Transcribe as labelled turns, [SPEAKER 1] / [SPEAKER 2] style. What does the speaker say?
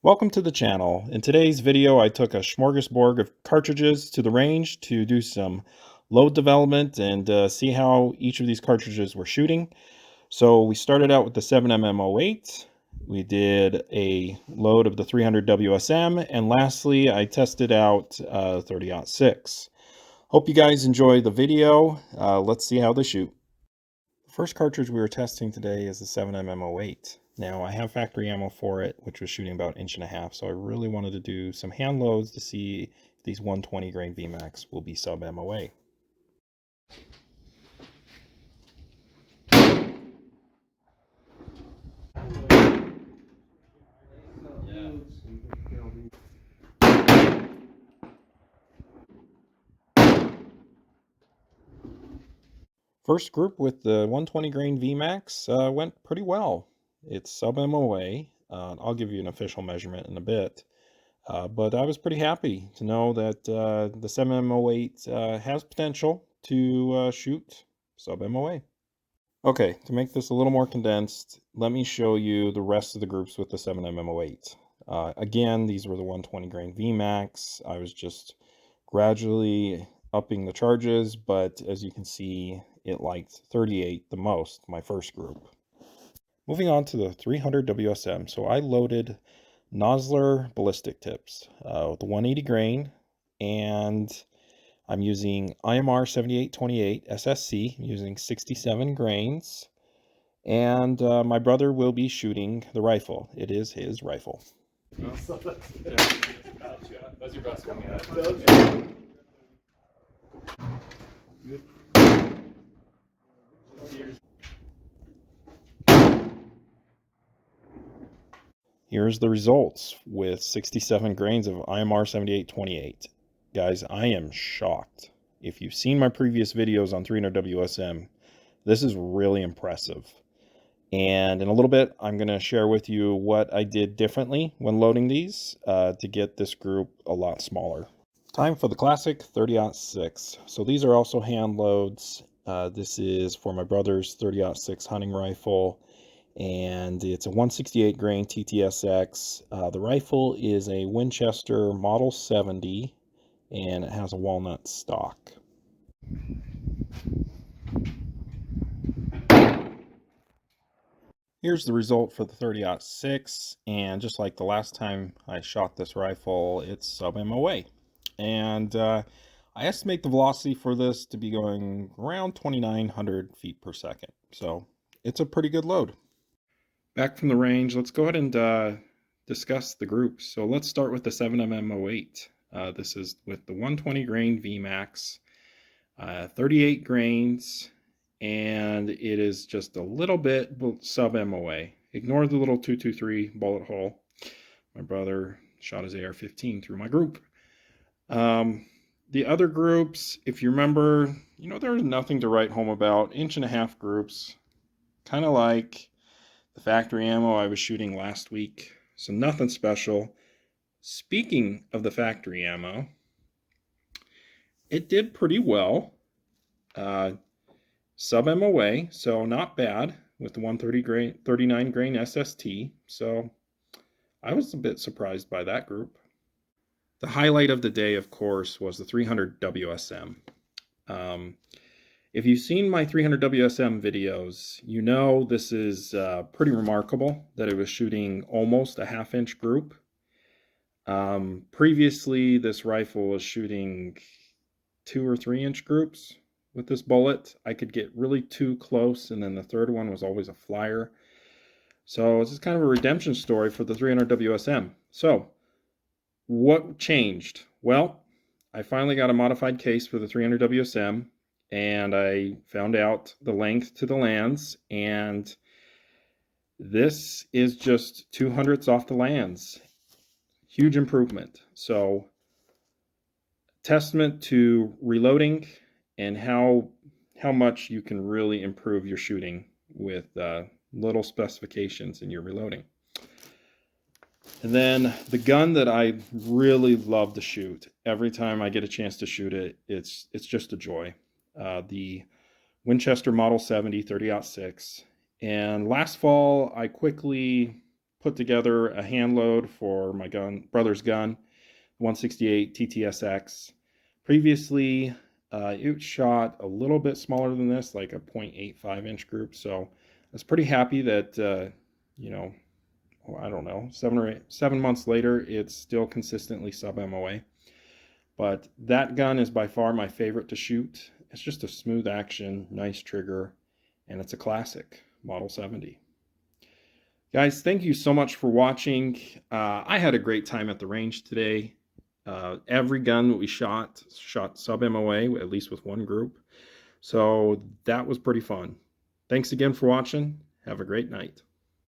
[SPEAKER 1] Welcome to the channel. In today's video, I took a smorgasbord of cartridges to the range to do some load development and see how each of these cartridges were shooting. So we started out with the 7mm-08. We did a load of the 300 WSM, and lastly, I tested out 30-06. Hope you guys enjoy the video. Let's see how they shoot. The first cartridge we were testing today is the 7mm-08. Now I have factory ammo for it, which was shooting about 1.5 inches, so I really wanted to do some hand loads to see if these 120 grain VMAX will be sub MOA. First group with the 120 grain VMAX went pretty well. It's sub MOA. I'll give you an official measurement in a bit. But I was pretty happy to know that the 7mm-08 has potential to shoot sub MOA. Okay, to make this a little more condensed, let me show you the rest of the groups with the 7mm-08. Again, these were the 120 grain VMAX. I was just gradually upping the charges, but as you can see, it liked 38 the most, my first group. Moving on to the 300 WSM. So I loaded Nosler ballistic tips with the 180 grain, and I'm using IMR 7828 SSC, using 67 grains, and my brother will be shooting the rifle. It is his rifle.
[SPEAKER 2] That's your best one yet.
[SPEAKER 1] Here's the results with 67 grains of IMR 7828. Guys, I am shocked. If you've seen my previous videos on 300 WSM, this is really impressive. And in a little bit, I'm going to share with you what I did differently when loading these to get this group a lot smaller. Time for the classic 30-06. So these are also hand loads. This is for my brother's 30-06 hunting rifle, and it's a 168 grain TTSX. The rifle is a Winchester Model 70, and it has a walnut stock. Here's the result for the 30-06, and just like the last time I shot this rifle, it's sub MOA. And I estimate the velocity for this to be going around 2,900 feet per second. So it's a pretty good load. Back from the range, let's go ahead and discuss the groups. So let's start with the 7mm-08. This is with the 120 grain VMAX, 38 grains, and it is just a little bit sub MOA. Ignore the little 223 bullet hole. My brother shot his AR-15 through my group. The other groups, if you remember, there's nothing to write home about. 1.5 inch groups, kind of like the factory ammo I was shooting last week. So nothing special. Speaking of the factory ammo, it did pretty well. Sub MOA, so not bad with the 139 grain SST. So I was a bit surprised by that group. The highlight of the day, of course, was the 300 WSM. If you've seen my 300 WSM videos, you know this is pretty remarkable that it was shooting almost a 1/2 inch group. Previously, this rifle was shooting 2 or 3 inch groups. With this bullet, I could get really too close, and then the third one was always a flyer. So it's just kind of a redemption story for the 300 WSM. So what changed? Well, I finally got a modified case for the 300 WSM, and I found out the length to the lands, and this is just 2/100ths off the lands. Huge improvement. So testament to reloading and how much you can really improve your shooting with little specifications in your reloading. And then the gun that I really love to shoot, every time I get a chance to shoot it, it's just a joy. The Winchester Model 70 30-06. And last fall, I quickly put together a hand load for my brother's gun, 168 TTSX. Previously, it shot a little bit smaller than this, like a 0.85 inch group. So I was pretty happy that, you know, I don't know, 7 months later, it's still consistently sub MOA. But that gun is by far my favorite to shoot. It's just a smooth action, nice trigger, and it's a classic, Model 70. Guys, thank you so much for watching. I had a great time at the range today. Every gun that we shot sub MOA, at least with one group. So that was pretty fun. Thanks again for watching. Have a great night.